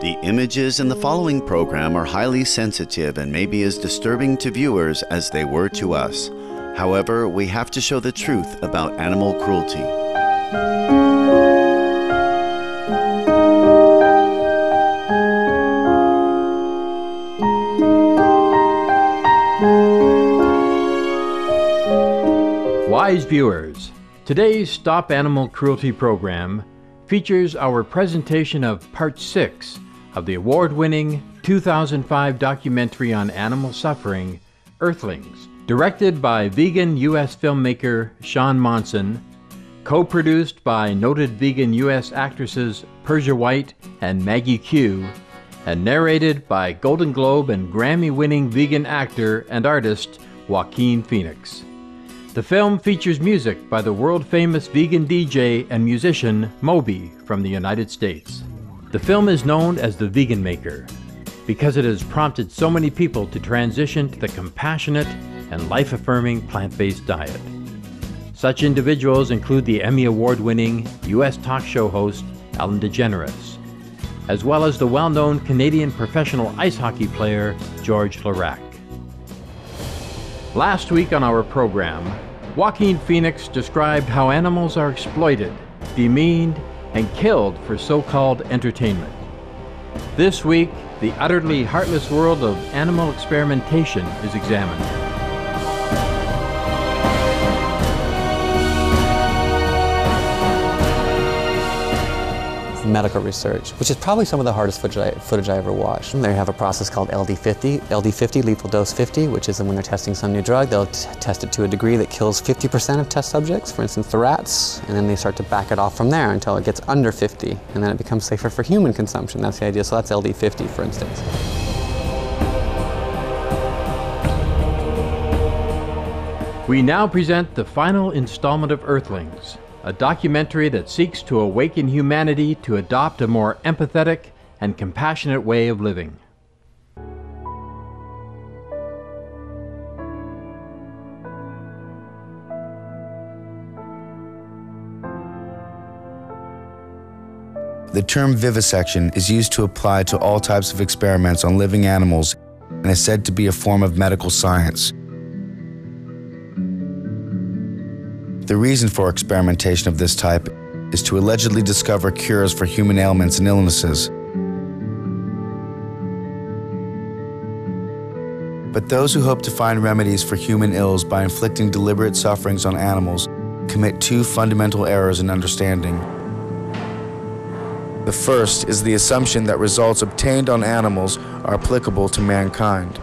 The images in the following program are highly sensitive and may be as disturbing to viewers as they were to us. However, we have to show the truth about animal cruelty. Wise viewers, today's Stop Animal Cruelty program features our presentation of Part 6 of the award-winning 2005 documentary on animal suffering, Earthlings, directed by vegan U.S. filmmaker Sean Monson, co-produced by noted vegan U.S. actresses Persia White and Maggie Q, and narrated by Golden Globe and Grammy-winning vegan actor and artist Joaquin Phoenix. The film features music by the world-famous vegan DJ and musician Moby from the United States. The film is known as The Vegan Maker because it has prompted so many people to transition to the compassionate and life-affirming plant-based diet. Such individuals include the Emmy Award-winning U.S. talk show host Ellen DeGeneres, as well as the well-known Canadian professional ice hockey player George Larac. Last week on our program, Joaquin Phoenix described how animals are exploited, demeaned, and killed for so-called entertainment. This week, the utterly heartless world of animal experimentation is examined. Medical research, which is probably some of the hardest footage I ever watched. They have a process called LD50, lethal dose 50, which is when they're testing some new drug, they'll test it to a degree that kills 50% of test subjects, for instance the rats, and then they start to back it off from there until it gets under 50, and then it becomes safer for human consumption. That's the idea, so that's LD50, for instance. We now present the final installment of Earthlings, a documentary that seeks to awaken humanity to adopt a more empathetic and compassionate way of living. The term vivisection is used to apply to all types of experiments on living animals and is said to be a form of medical science. The reason for experimentation of this type is to allegedly discover cures for human ailments and illnesses. But those who hope to find remedies for human ills by inflicting deliberate sufferings on animals commit two fundamental errors in understanding. The first is the assumption that results obtained on animals are applicable to mankind.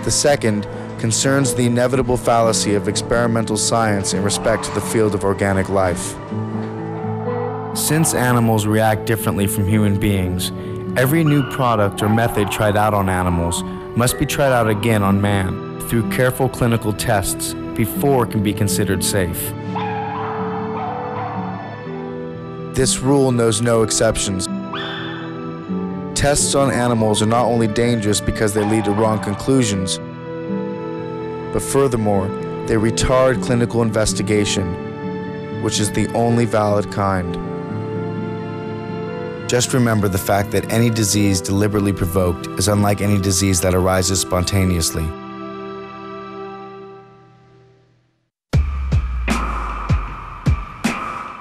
The second concerns the inevitable fallacy of experimental science in respect to the field of organic life. Since animals react differently from human beings, every new product or method tried out on animals must be tried out again on man through careful clinical tests before it can be considered safe. This rule knows no exceptions. Tests on animals are not only dangerous because they lead to wrong conclusions, but furthermore, they retard clinical investigation, which is the only valid kind. Just remember the fact that any disease deliberately provoked is unlike any disease that arises spontaneously.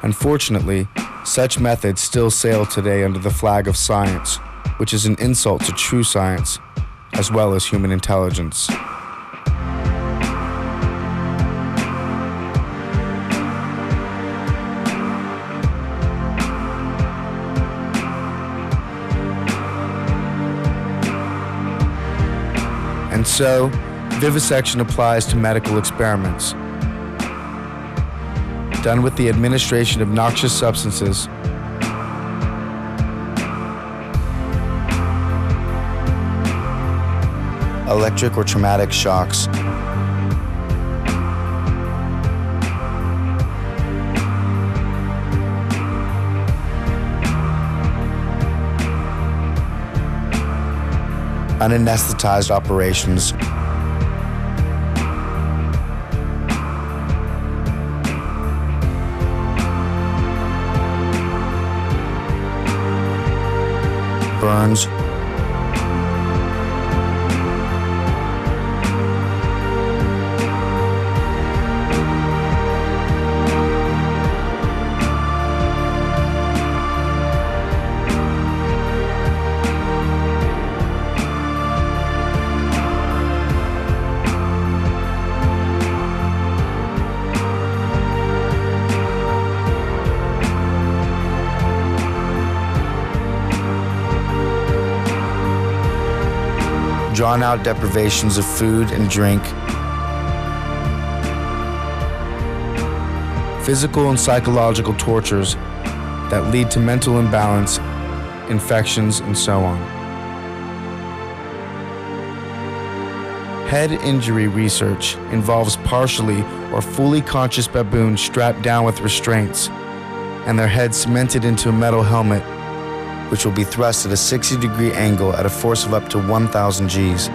Unfortunately, such methods still sail today under the flag of science, which is an insult to true science, as well as human intelligence. And so, vivisection applies to medical experiments, done with the administration of noxious substances, electric or traumatic shocks, unanesthetized operations, burns. Drawn-out deprivations of food and drink, physical and psychological tortures that lead to mental imbalance, infections, and so on. Head injury research involves partially or fully conscious baboons strapped down with restraints and their heads cemented into a metal helmet, which will be thrust at a 60-degree angle at a force of up to 1,000 Gs.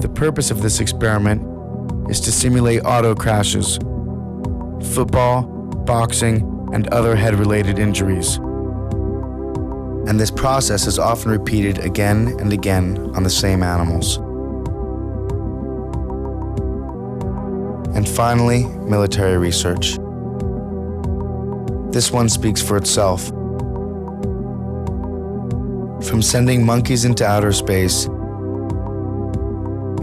The purpose of this experiment is to simulate auto crashes, football, boxing, and other head-related injuries. And this process is often repeated again and again on the same animals. And finally, military research. This one speaks for itself. From sending monkeys into outer space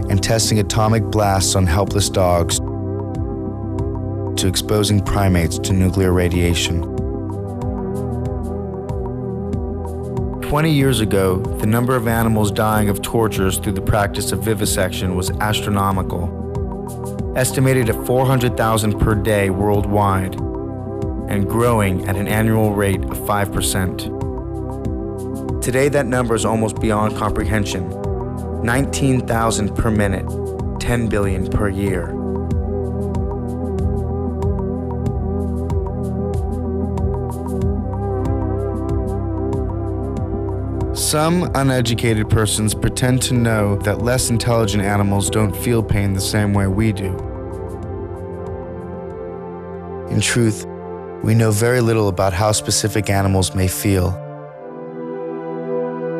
and testing atomic blasts on helpless dogs to exposing primates to nuclear radiation. 20 years ago, the number of animals dying of tortures through the practice of vivisection was astronomical, estimated at 400,000 per day worldwide, and growing at an annual rate of 5%. Today, that number is almost beyond comprehension. 19,000 per minute, 10 billion per year. Some uneducated persons pretend to know that less intelligent animals don't feel pain the same way we do. In truth, we know very little about how specific animals may feel,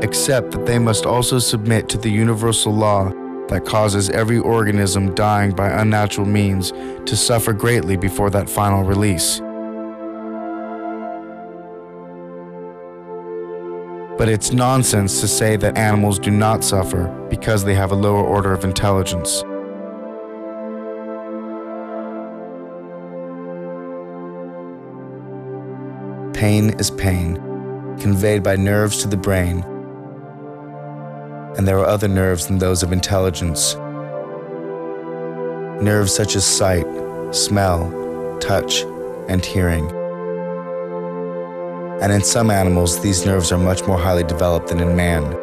except that they must also submit to the universal law that causes every organism dying by unnatural means to suffer greatly before that final release. But it's nonsense to say that animals do not suffer because they have a lower order of intelligence. Pain is pain, conveyed by nerves to the brain, and there are other nerves than those of intelligence. Nerves such as sight, smell, touch, and hearing. And in some animals, these nerves are much more highly developed than in man.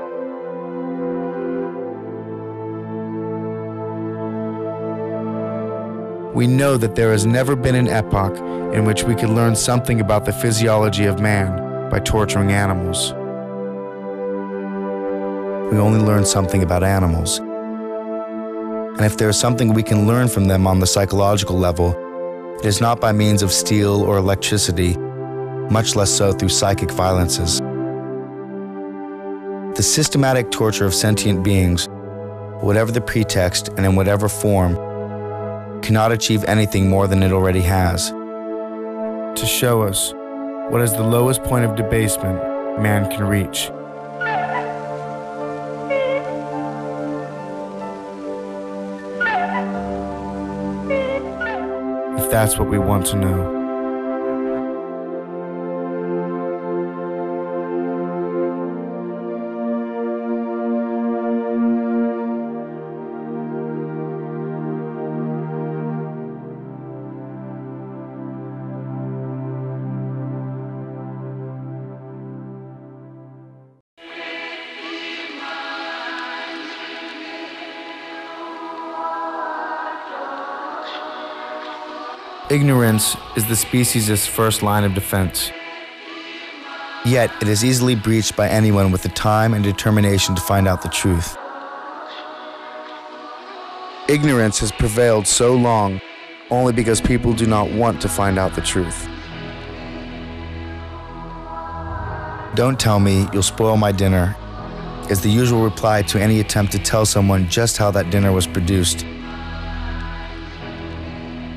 We know that there has never been an epoch in which we could learn something about the physiology of man by torturing animals. We only learn something about animals. And if there is something we can learn from them on the psychological level, it is not by means of steel or electricity, much less so through psychic violences. The systematic torture of sentient beings, whatever the pretext and in whatever form, cannot achieve anything more than it already has. To show us what is the lowest point of debasement man can reach. If that's what we want to know. Ignorance is the species' first line of defense. Yet, it is easily breached by anyone with the time and determination to find out the truth. Ignorance has prevailed so long only because people do not want to find out the truth. "Don't tell me, you'll spoil my dinner," is the usual reply to any attempt to tell someone just how that dinner was produced.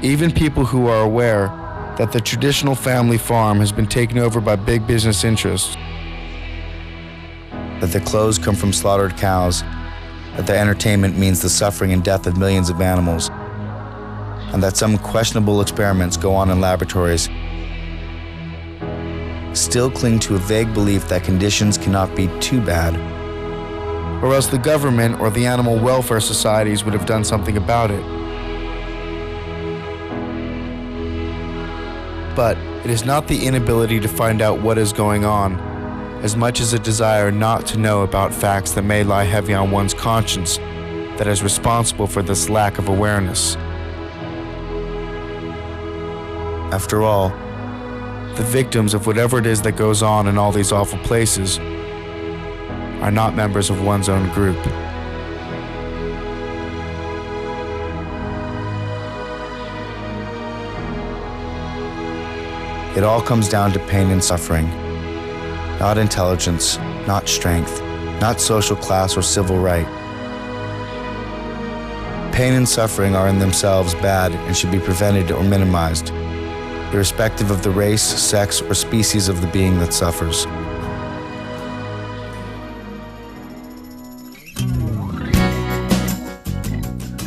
Even people who are aware that the traditional family farm has been taken over by big business interests, that their clothes come from slaughtered cows, that their entertainment means the suffering and death of millions of animals, and that some questionable experiments go on in laboratories, still cling to a vague belief that conditions cannot be too bad, or else the government or the animal welfare societies would have done something about it. But it is not the inability to find out what is going on, as much as a desire not to know about facts that may lie heavy on one's conscience, that is responsible for this lack of awareness. After all, the victims of whatever it is that goes on in all these awful places are not members of one's own group. It all comes down to pain and suffering, not intelligence, not strength, not social class or civil right. Pain and suffering are in themselves bad and should be prevented or minimized, irrespective of the race, sex, or species of the being that suffers.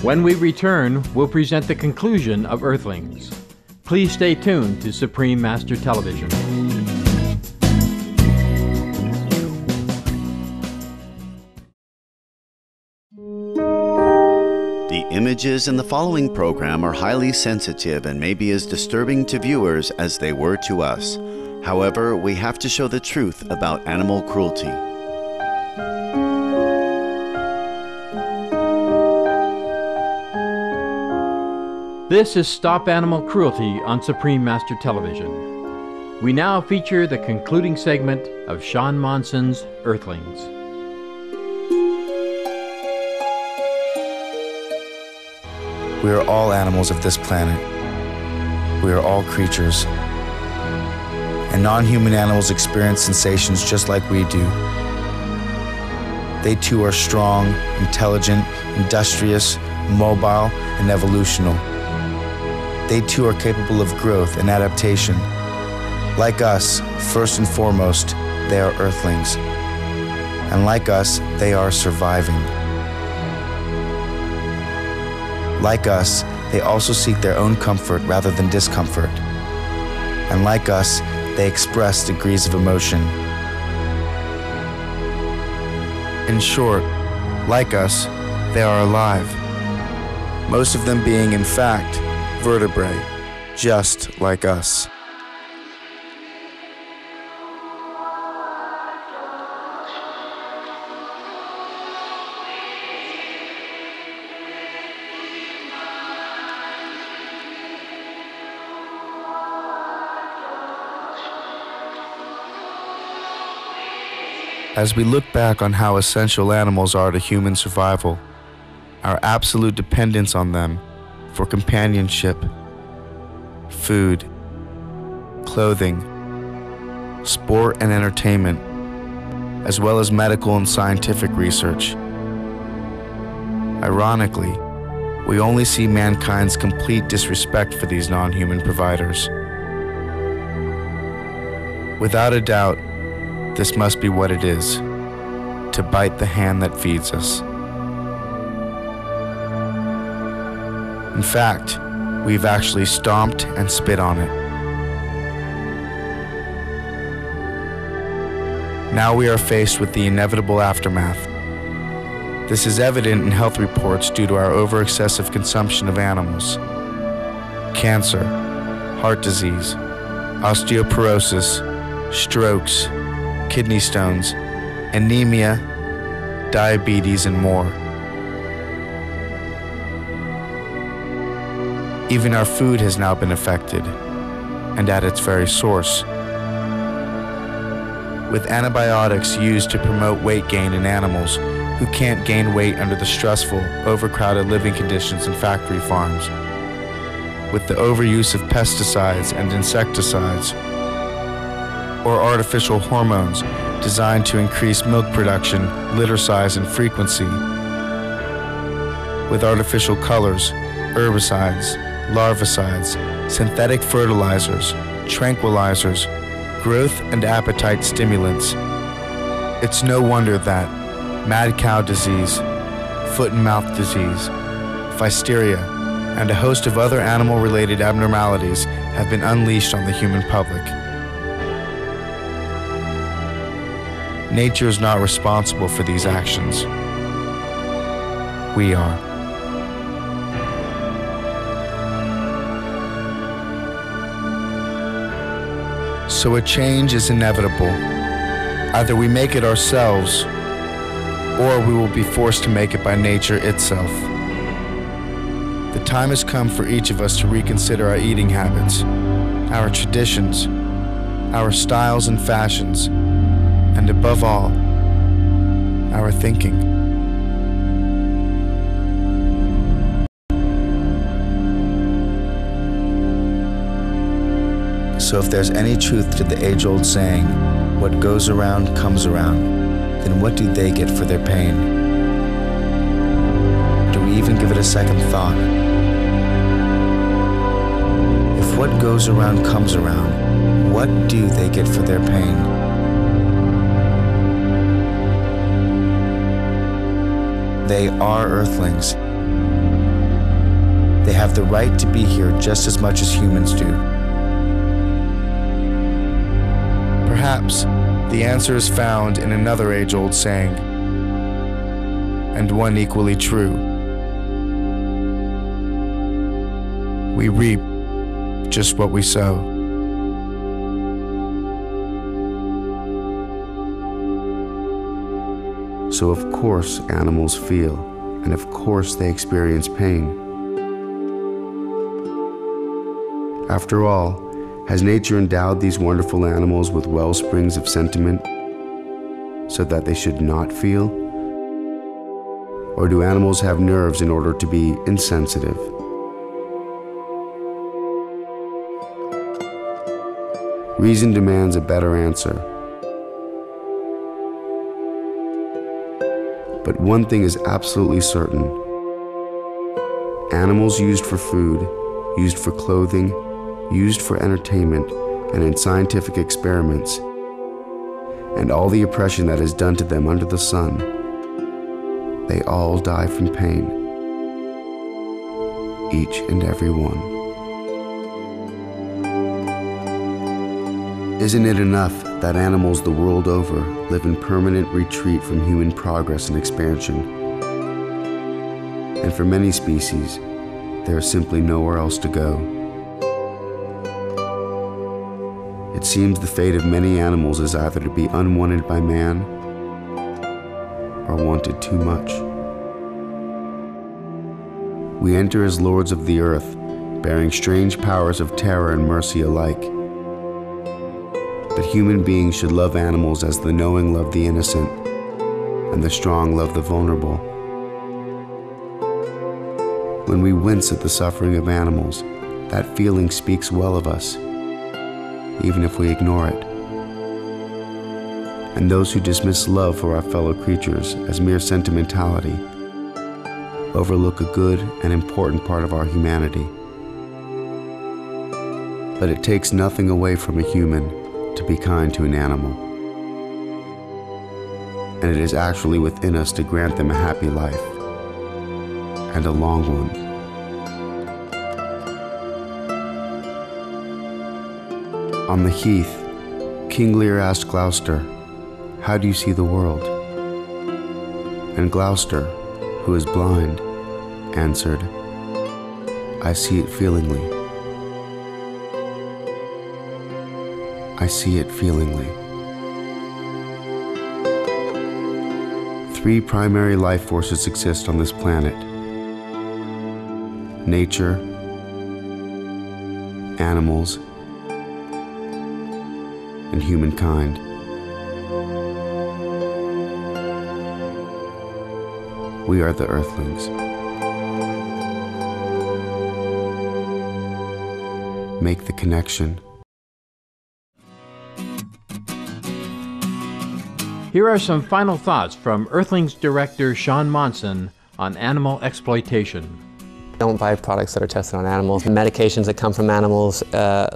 When we return, we'll present the conclusion of Earthlings. Please stay tuned to Supreme Master Television. The images in the following program are highly sensitive and may be as disturbing to viewers as they were to us. However, we have to show the truth about animal cruelty. This is Stop Animal Cruelty on Supreme Master Television. We now feature the concluding segment of Sean Monson's Earthlings. We are all animals of this planet. We are all creatures. And non-human animals experience sensations just like we do. They too are strong, intelligent, industrious, mobile, and evolutional. They too are capable of growth and adaptation. Like us, first and foremost, they are Earthlings. And like us, they are surviving. Like us, they also seek their own comfort rather than discomfort. And like us, they express degrees of emotion. In short, like us, they are alive. Most of them being, in fact, vertebrae, just like us. As we look back on how essential animals are to human survival, our absolute dependence on them for companionship, food, clothing, sport and entertainment, as well as medical and scientific research. Ironically, we only see mankind's complete disrespect for these non-human providers. Without a doubt, this must be what it is, to bite the hand that feeds us. In fact, we've actually stomped and spit on it. Now we are faced with the inevitable aftermath. This is evident in health reports due to our over-excessive consumption of animals. Cancer, heart disease, osteoporosis, strokes, kidney stones, anemia, diabetes, and more. Even our food has now been affected, and at its very source. With antibiotics used to promote weight gain in animals who can't gain weight under the stressful, overcrowded living conditions in factory farms. With the overuse of pesticides and insecticides, or artificial hormones designed to increase milk production, litter size, and frequency. With artificial colors, herbicides, larvicides, synthetic fertilizers, tranquilizers, growth and appetite stimulants. It's no wonder that mad cow disease, foot and mouth disease, physteria, and a host of other animal-related abnormalities have been unleashed on the human public. Nature is not responsible for these actions. We are. So a change is inevitable. Either we make it ourselves, or we will be forced to make it by nature itself. The time has come for each of us to reconsider our eating habits, our traditions, our styles and fashions, and above all, our thinking. So if there's any truth to the age-old saying, what goes around comes around, then what do they get for their pain? Do we even give it a second thought? If what goes around comes around, what do they get for their pain? They are Earthlings. They have the right to be here just as much as humans do. Perhaps the answer is found in another age-old saying, and one equally true. We reap just what we sow. So of course animals feel, and of course they experience pain. After all, has nature endowed these wonderful animals with well springs of sentiment so that they should not feel? Or do animals have nerves in order to be insensitive? Reason demands a better answer. But one thing is absolutely certain. Animals used for food, used for clothing, used for entertainment, and in scientific experiments, and all the oppression that is done to them under the sun, they all die from pain. Each and every one. Isn't it enough that animals the world over live in permanent retreat from human progress and expansion? And for many species, there is simply nowhere else to go. It seems the fate of many animals is either to be unwanted by man or wanted too much. We enter as lords of the earth, bearing strange powers of terror and mercy alike. But human beings should love animals as the knowing love the innocent, and the strong love the vulnerable. When we wince at the suffering of animals, that feeling speaks well of us, even if we ignore it. And those who dismiss love for our fellow creatures as mere sentimentality overlook a good and important part of our humanity. But it takes nothing away from a human to be kind to an animal. And it is actually within us to grant them a happy life, and a long one. On the heath, King Lear asked Gloucester, "How do you see the world?" And Gloucester, who is blind, answered, "I see it feelingly. I see it feelingly." Three primary life forces exist on this planet: nature, animals, and humankind. We are the Earthlings. Make the connection. Here are some final thoughts from Earthlings director Sean Monson on animal exploitation. Don't buy products that are tested on animals. Medications that come from animals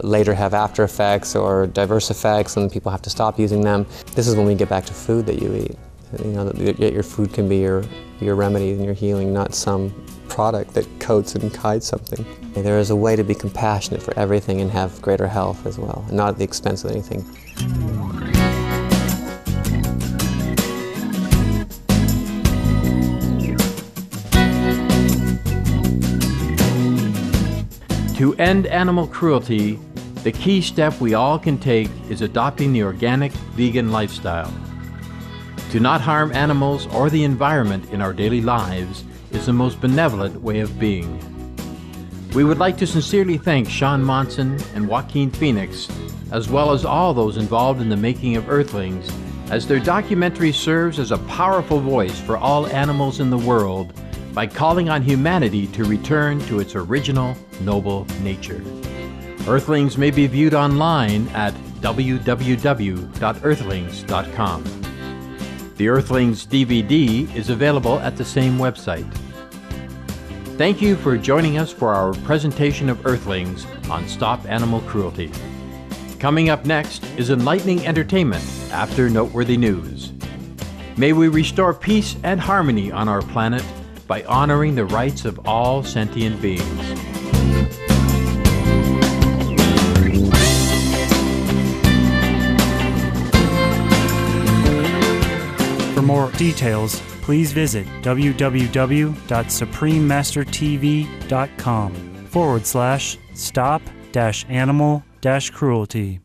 later have after effects or diverse effects, and people have to stop using them. This is when we get back to food that you eat. You know, that your food can be your remedy and your healing, not some product that coats and hides something. There is a way to be compassionate for everything and have greater health as well, and not at the expense of anything. To end animal cruelty, the key step we all can take is adopting the organic, vegan lifestyle. To not harm animals or the environment in our daily lives is the most benevolent way of being. We would like to sincerely thank Sean Monson and Joaquin Phoenix, as well as all those involved in the making of Earthlings, as their documentary serves as a powerful voice for all animals in the world by calling on humanity to return to its original, noble nature. Earthlings may be viewed online at www.earthlings.com. The Earthlings DVD is available at the same website. Thank you for joining us for our presentation of Earthlings on Stop Animal Cruelty. Coming up next is enlightening entertainment after noteworthy news. May we restore peace and harmony on our planet by honoring the rights of all sentient beings. For more details, please visit www.suprememastertv.com/stop-animal-cruelty.